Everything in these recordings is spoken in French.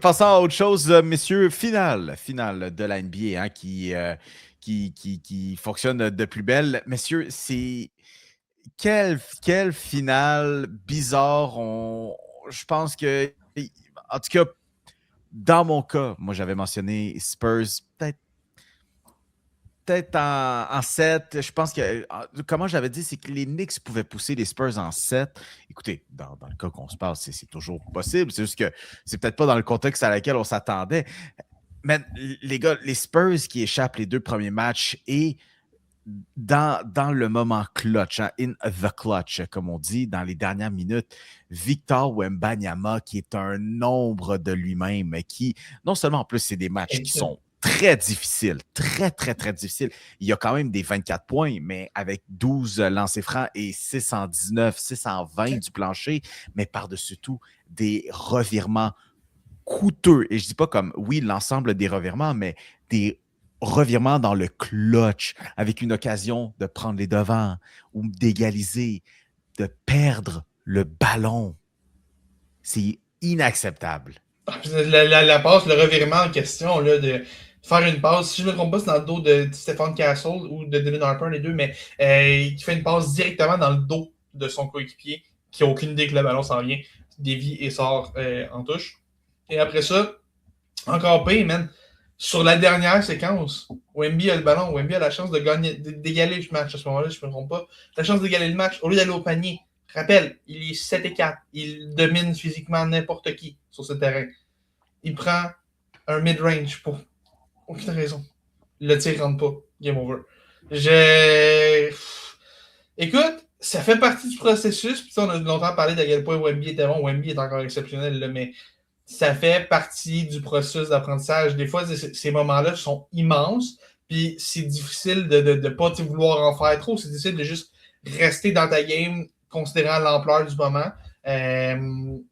Passons à autre chose, messieurs, finale de la NBA hein, qui fonctionne de plus belle. Messieurs, c'est quelle finale bizarre. Je pense que, en tout cas, dans mon cas, moi j'avais mentionné Spurs, peut-être en 7. Je pense que, comment j'avais dit, c'est que les Knicks pouvaient pousser les Spurs en 7. Écoutez, dans le cas qu'on se parle, c'est toujours possible. C'est juste que c'est peut-être pas dans le contexte à laquelle on s'attendait. Mais les gars, les Spurs qui échappent les 2 premiers matchs et dans le moment clutch, hein, in the clutch, comme on dit, dans les dernières minutes, Victor Wembanyama, qui est un nombre de lui-même, qui, non seulement en plus, c'est des matchs qui sont très difficiles, très, très, très difficiles. Il y a quand même des 24 points, mais avec 12 lancers francs et 619, 620 du plancher, mais par-dessus tout, des revirements coûteux. Et je dis pas comme, oui, l'ensemble des revirements, mais des revirements dans le clutch, avec une occasion de prendre les devants ou d'égaliser, de perdre le ballon. C'est inacceptable. La passe, le revirement en question, là, de faire une passe, si je ne me trompe pas, c'est dans le dos de Stephen Castle ou de Devin Harper, les deux, mais qui fait une passe directement dans le dos de son coéquipier, qui n'a aucune idée que le ballon s'en vient, dévie et sort en touche. Et après ça, encore pire, man, sur la dernière séquence, Wemby a le ballon, Wemby a la chance de gagner, d'égaler le match à ce moment-là, je ne me trompe pas. La chance d'égaler le match, au lieu d'aller au panier, rappelle, il est 7-4. Il domine physiquement n'importe qui sur ce terrain. Il prend un mid-range pour aucune raison. Le tir rentre pas. Game over. Écoute, ça fait partie du processus. Puis on a longtemps parlé d'à quel point Wemby était bon. Wemby est encore exceptionnel, là, mais ça fait partie du processus d'apprentissage. Des fois, ces moments-là sont immenses. Puis c'est difficile de ne pas vouloir en faire trop. C'est difficile de juste rester dans ta game considérant l'ampleur du moment.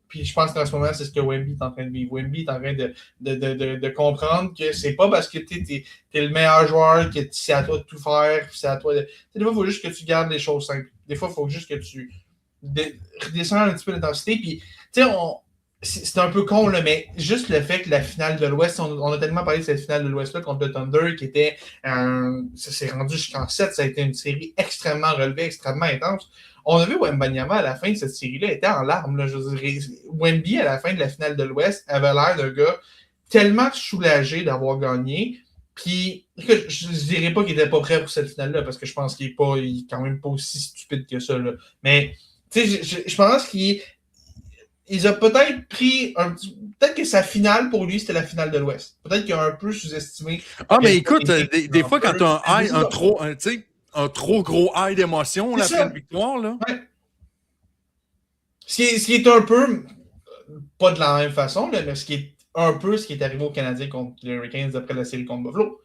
Puis je pense qu'en ce moment, c'est ce que Wemby est en train de vivre. Wemby est en train de comprendre que c'est pas parce que t'es le meilleur joueur que c'est à toi de tout faire. C'est à toi de... Des fois, il faut juste que tu gardes les choses simples. Des fois, il faut juste que tu redescends un petit peu l'intensité. Puis, tu sais, c'est un peu con, là, mais juste le fait que la finale de l'Ouest, on a tellement parlé de cette finale de l'Ouest-là contre le Thunder, qui était ça s'est rendu jusqu'en 7, ça a été une série extrêmement relevée, extrêmement intense. On a vu Wembanyama à la fin de cette série-là était en larmes. Là, je dirais. Wemby, à la fin de la finale de l'Ouest, avait l'air d'un gars tellement soulagé d'avoir gagné. Puis, je ne dirais pas qu'il n'était pas prêt pour cette finale-là, parce que je pense qu'il est quand même pas aussi stupide que ça. Là. Mais, tu sais, je pense qu'il ils ont peut-être pris un petit. Peut-être que sa finale pour lui, c'était la finale de l'Ouest. Peut-être qu'il a un peu sous-estimé. Ah, mais écoute, des fois, quand tu as un trop gros high d'émotion là, après une victoire, là. Ouais. Ce qui est un peu, pas de la même façon, là, mais ce qui est un peu ce qui est arrivé aux Canadiens contre les Hurricanes après la série contre Buffalo.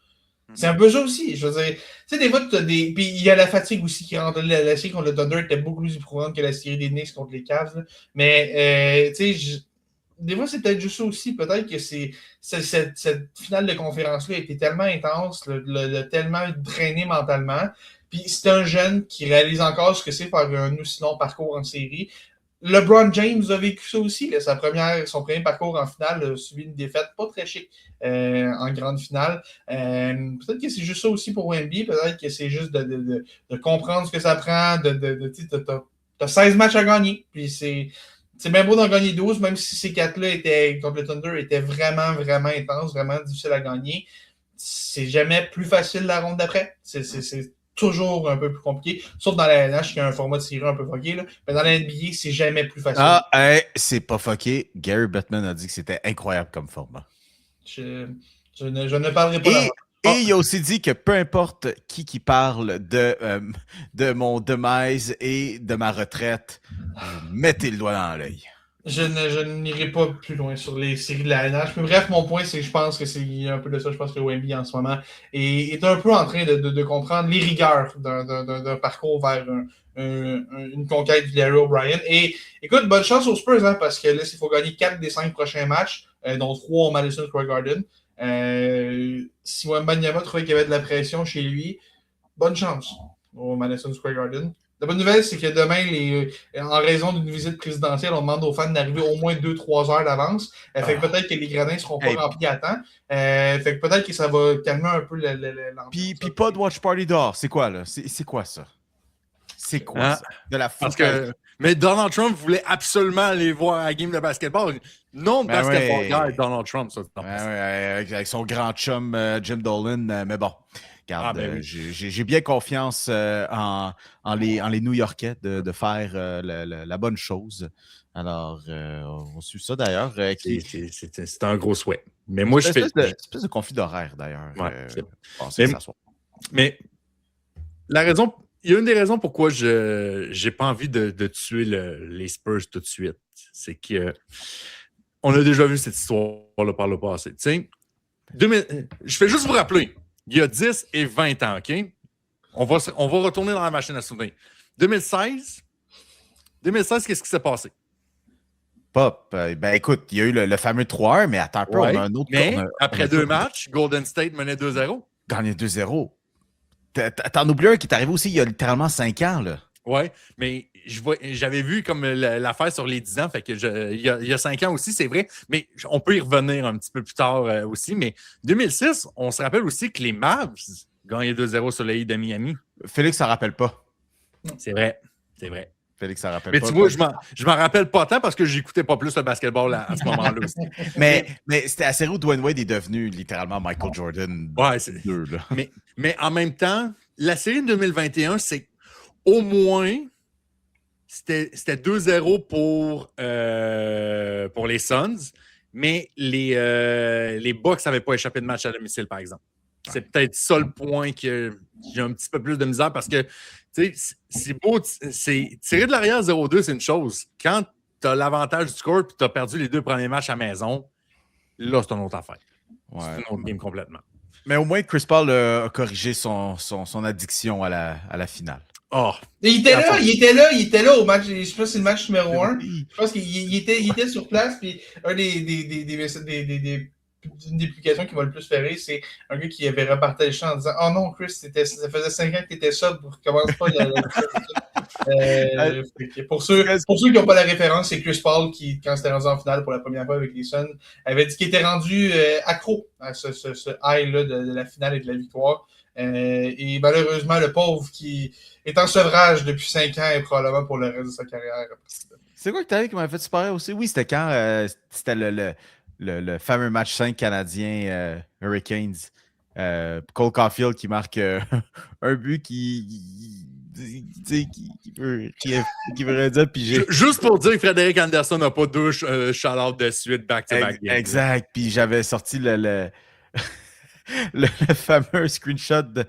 C'est un peu ça aussi. Je veux dire, tu sais, des fois, tu as des. Puis il y a la fatigue aussi qui rentre. La série contre le Thunder était beaucoup plus éprouvante que la série des Knicks contre les Cavs. Là. Mais, tu sais, des fois, c'est peut-être juste ça aussi. Peut-être que cette finale de conférence-là a été tellement intense, tellement drainé mentalement. Puis c'est un jeune qui réalise encore ce que c'est faire un aussi long parcours en série. LeBron James a vécu ça aussi. Là, son premier parcours en finale a subi une défaite pas très chic en grande finale. Peut-être que c'est juste ça aussi pour Wemby. Peut-être que c'est juste de comprendre ce que ça prend. T'as 16 matchs à gagner. Puis c'est bien beau d'en gagner 12, même si ces 4-là contre le Thunder étaient vraiment, vraiment intenses, vraiment difficiles à gagner. C'est jamais plus facile la ronde d'après. C'est toujours un peu plus compliqué. Sauf dans la NH, qui a un format de série un peu fucké. Là. Mais dans la NBA, c'est jamais plus facile. Ah, hey, c'est pas fucké. Gary Bettman a dit que c'était incroyable comme format. Je ne parlerai pas d'avant. Et il a aussi dit que peu importe qui parle de mon demise et de ma retraite, mettez le doigt dans l'œil. Je n'irai pas plus loin sur les séries de la NH. Mais bref, mon point, c'est que je pense que c'est un peu de ça. Je pense que Wemby, en ce moment, est un peu en train de comprendre les rigueurs d'un parcours vers une conquête de Larry O'Brien. Et écoute, bonne chance aux Spurs, hein, parce que là, il faut gagner 4 des 5 prochains matchs, dont 3 au Madison Square Garden. Si Wembanyama trouvait qu'il y avait de la pression chez lui, bonne chance au Madison Square Garden. La bonne nouvelle, c'est que demain, en raison d'une visite présidentielle, on demande aux fans d'arriver au moins 2-3 heures d'avance. Fait que peut-être que les gradins ne seront pas remplis à temps. Fait que peut-être que ça va calmer un peu l'ambiance. Puis pas de watch party dehors. C'est quoi, là? C'est quoi, ça? C'est quoi, ça? De la foule. Mais Donald Trump voulait absolument aller voir la game de basketball. Non, de basketball guy, Donald Trump, ça. Avec son grand chum Jim Dolan. Mais bon, regarde, j'ai bien confiance en les New-Yorkais de faire la bonne chose. Alors, on suit ça d'ailleurs. C'est un gros souhait. Mais moi, je fais. C'est une espèce de conflit d'horaire d'ailleurs. Mais la raison. Il y a une des raisons pourquoi je n'ai pas envie de tuer les Spurs tout de suite. C'est que on a déjà vu cette histoire-là par le passé. Je fais juste vous rappeler, il y a 10 et 20 ans, OK? On va retourner dans la machine à souvenir. 2016, qu'est-ce qui s'est passé? Pop, ben écoute, il y a eu le fameux 3-1, mais attends un peu, on a un autre... Mais après 2 matchs, Golden State menait 2-0. Gagné 2-0. T'en oublies un qui est arrivé aussi il y a littéralement 5 ans, là. Oui, mais j'avais vu comme l'affaire sur les 10 ans, fait que il y a 5 ans aussi, c'est vrai, mais on peut y revenir un petit peu plus tard aussi. Mais 2006, on se rappelle aussi que les Mavs gagnaient 2-0 sur le Heat de Miami. Félix s'en rappelle pas. C'est vrai. Félix s'en rappelle mais pas. Mais tu vois, je m'en rappelle pas tant parce que j'écoutais pas plus le basketball à ce moment-là aussi. mais c'était assez où Dwayne Wade est devenu littéralement Michael Jordan. Ouais, c'est 2, là. Mais en même temps, la série de 2021, c'est au moins, c'était 2-0 pour les Suns, mais les Bucks n'avaient pas échappé de match à domicile, par exemple. C'est peut-être ça le point que j'ai un petit peu plus de misère parce que c'est beau, tirer de l'arrière 0-2, c'est une chose. Quand tu as l'avantage du score et tu as perdu les 2 premiers matchs à la maison, là, c'est une autre affaire. Ouais. C'est une autre game complètement. Mais au moins, Chris Paul a corrigé son addiction à la finale. Oh. Il était là au match, je sais pas si c'est le match numéro 1. Je pense qu'il était sur place, puis une des publications qui m'a le plus fait rire, c'est un gars qui avait reparté le champ en disant « Oh non, Chris, ça faisait 5 ans que tu étais sobre, recommence pas pour ceux qui n'ont pas la référence, c'est Chris Paul qui, quand c'était rendu en finale pour la première fois avec les Suns, avait dit qu'il était rendu accro à ce high-là de la finale et de la victoire. Et malheureusement, le pauvre qui est en sevrage depuis 5 ans et probablement pour le reste de sa carrière. C'est quoi que tu avais qui m'avait fait super aussi? Oui, c'était quand c'était le fameux match 5 canadien Hurricanes. Cole Caulfield qui marque un but qui veut dire piger. Juste pour dire que Frédéric Anderson n'a pas 2 shout-outs de suite back-to-back. Exact. Puis j'avais sorti le fameux screenshot de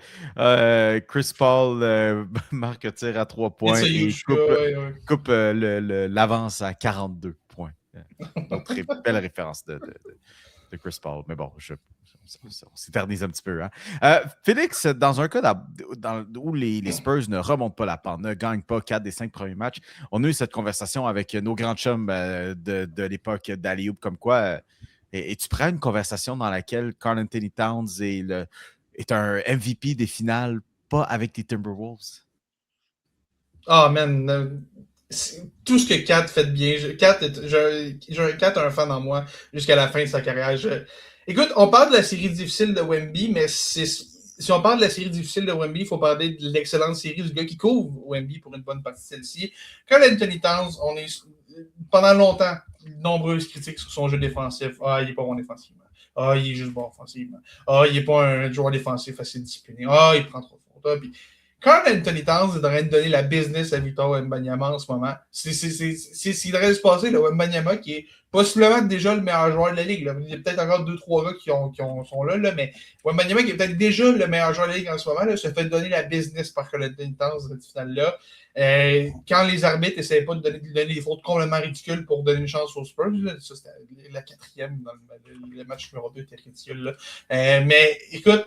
Chris Paul marque un tir à 3 points et coupe l'avance à 42 points. Notre belle référence de Chris Paul. Mais bon, on s'éternise un petit peu. Hein? Félix, dans un cas où les Spurs ne remontent pas la pente, ne gagnent pas 4 des 5 premiers matchs, on a eu cette conversation avec nos grands chums de l'époque d'Ali Hoop, comme quoi... Et tu prends une conversation dans laquelle Karl Anthony Towns est un MVP des finales, pas avec les Timberwolves? Ah, man. Tout ce que Kat fait de bien. Kat a un fan en moi jusqu'à la fin de sa carrière. Écoute, on parle de la série difficile de Wemby, mais si on parle de la série difficile de Wemby, il faut parler de l'excellente série du gars qui couvre Wemby pour une bonne partie de celle-ci. Karl Anthony Towns, on est pendant longtemps nombreuses critiques sur son jeu défensif. Ah, il n'est pas bon défensivement. Ah, il est juste bon offensivement. Ah, il n'est pas un joueur défensif assez discipliné. Ah, il prend trop de fautes. Ah, puis Karl Anthony Towns est en train de donner la business à Victor Wembanyama en ce moment. C'est ce qu'il devrait se passer, le Wembanyama qui est possiblement déjà le meilleur joueur de la Ligue. Là. Il y a peut-être encore 2-3 gars qui sont là, mais Wembanyama qui est peut-être déjà le meilleur joueur de la Ligue en ce moment, là, se fait donner la business par Karl Anthony Towns dans cette finale-là. Quand les arbitres n'essayaient pas de donner des fautes complètement ridicules pour donner une chance aux Spurs, là, ça c'était la 4e dans le match numéro 2 était ridicule. Là. Mais écoute,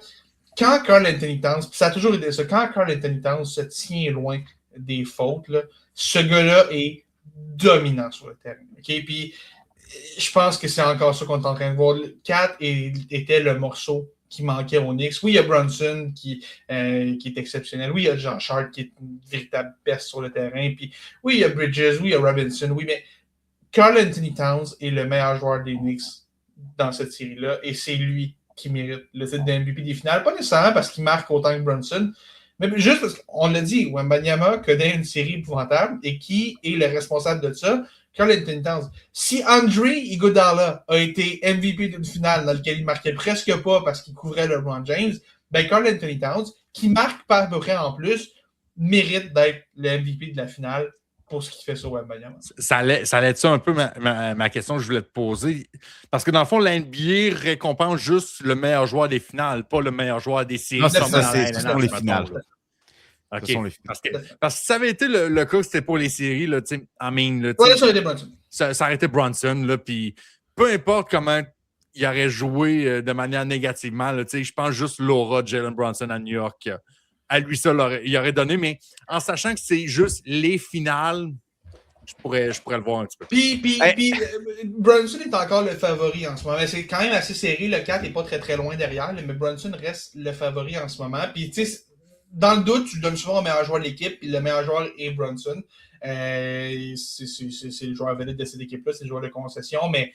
quand Karl Anthony Towns, ça a toujours été ça, quand Karl Anthony Towns se tient loin des fautes, là, ce gars-là est dominant sur le terrain. Okay? Puis je pense que c'est encore ça qu'on est en train de voir. Kat était le morceau qui manquait aux Knicks. Oui, il y a Brunson qui est exceptionnel. Oui, il y a Josh Hart qui est une véritable peste sur le terrain. Puis, oui, il y a Bridges. Oui, il y a Robinson. Oui, mais Karl Anthony Towns est le meilleur joueur des Knicks dans cette série-là. Et c'est lui qui mérite le titre de MVP des finales. Pas nécessairement parce qu'il marque autant que Brunson, mais juste parce qu'on l'a dit, Wembanyama connaît une série épouvantable. Et qui est le responsable de ça? Karl Anthony Towns. Si André Iguodala a été MVP d'une finale dans laquelle il marquait presque pas parce qu'il couvrait LeBron James, ben Karl Anthony Towns, qui marque pas à peu près en plus, mérite d'être le MVP de la finale pour ce qu'il fait sur Wembanyama. Ça allait être ça un peu ma question que je voulais te poser. Parce que dans le fond, la NBA récompense juste le meilleur joueur des finales, pas le meilleur joueur des séries. Non, c'est les finales. OK. Parce que si ça avait été le cas que c'était pour les séries, là, ça aurait été Brunson. Ça aurait été Brunson. Là, puis peu importe comment il aurait joué de manière négativement, là, je pense juste l'aura de Jalen Brunson à New York. À lui seul, il aurait donné, mais en sachant que c'est juste les finales, je pourrais le voir un petit peu. Puis Brunson est encore le favori en ce moment. C'est quand même assez serré. Le 4 n'est pas très très loin derrière, mais Brunson reste le favori en ce moment. Puis tu sais, dans le doute, tu donnes souvent au meilleur joueur de l'équipe, puis le meilleur joueur est Brunson. C'est le joueur vedette de cette équipe-là, c'est le joueur de concession, mais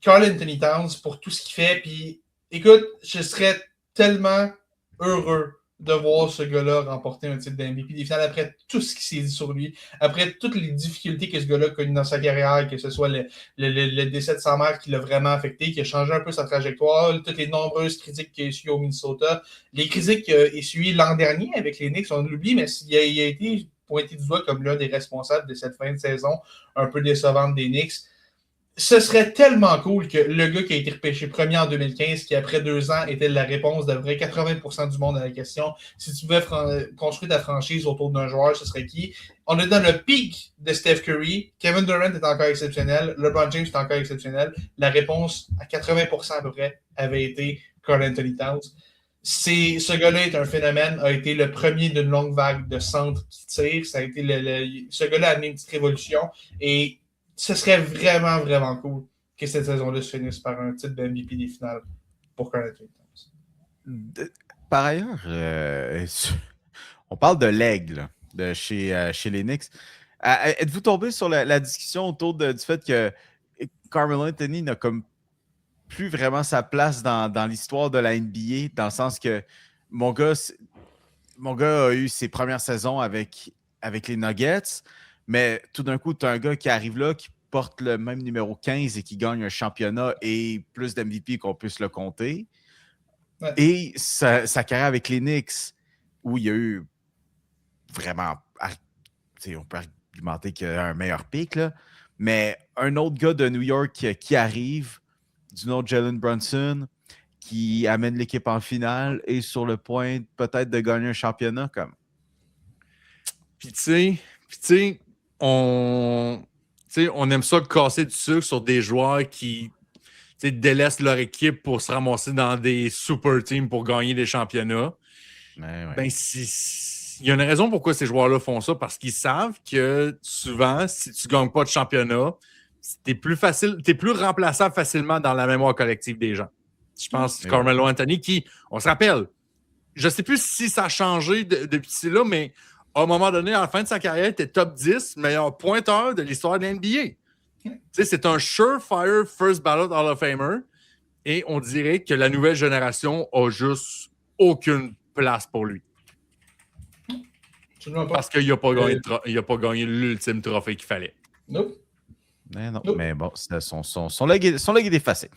Karl Anthony Towns, pour tout ce qu'il fait, puis écoute, je serais tellement heureux de voir ce gars-là remporter un titre d'MVP des finales après tout ce qui s'est dit sur lui, après toutes les difficultés que ce gars-là a connues dans sa carrière, que ce soit le décès de sa mère qui l'a vraiment affecté, qui a changé un peu sa trajectoire, toutes les nombreuses critiques qu'il a essuyées au Minnesota, les critiques qu'il a essuyées l'an dernier avec les Knicks, on l'oublie, mais il a été pointé du doigt comme l'un des responsables de cette fin de saison un peu décevante des Knicks. Ce serait tellement cool que le gars qui a été repêché premier en 2015, qui après 2 ans était la réponse de vrai 80% du monde à la question, si tu pouvais construire ta franchise autour d'un joueur, ce serait qui? On est dans le pic de Steph Curry. Kevin Durant est encore exceptionnel. LeBron James est encore exceptionnel. La réponse à 80% à peu près avait été Karl Anthony Towns. Ce gars-là est un phénomène, a été le premier d'une longue vague de centres qui tire. Ça a été ce gars-là a amené une petite révolution et ce serait vraiment, vraiment cool que cette saison-là se finisse par un titre de MVP des finales pour Karl Anthony Towns. Par ailleurs, on parle de l'aigle de chez les Knicks. Êtes-vous tombé sur la discussion autour du fait que Carmelo Anthony n'a comme plus vraiment sa place dans l'histoire de la NBA, dans le sens que mon gars a eu ses premières saisons avec les Nuggets, mais tout d'un coup, tu as un gars qui arrive là, qui porte le même numéro 15 et qui gagne un championnat et plus d'MVP qu'on puisse le compter. Ouais. Et sa carrière avec les Knicks, où il y a eu vraiment... On peut argumenter qu'il y a un meilleur pic, là, mais un autre gars de New York qui arrive, du nom de Jalen Brunson, qui amène l'équipe en finale et sur le point peut-être de gagner un championnat. Comme. Puis tu sais, on aime ça casser du sucre sur des joueurs qui délaissent leur équipe pour se ramasser dans des super teams pour gagner des championnats. Ouais. Ben, il y a une raison pourquoi ces joueurs-là font ça, parce qu'ils savent que souvent, si tu ne gagnes pas de championnat, t'es plus remplaçable facilement dans la mémoire collective des gens. Je pense que Carmelo Anthony, qui, on se rappelle, je ne sais plus si ça a changé depuis là, mais à un moment donné, à la fin de sa carrière, il était top 10, meilleur pointeur de l'histoire de l'NBA. C'est un surefire first ballot Hall of Famer et on dirait que la nouvelle génération a juste aucune place pour lui. Parce qu'il n'a pas gagné l'ultime trophée qu'il fallait. Nope. Mais non, mais bon, son leg est effacé.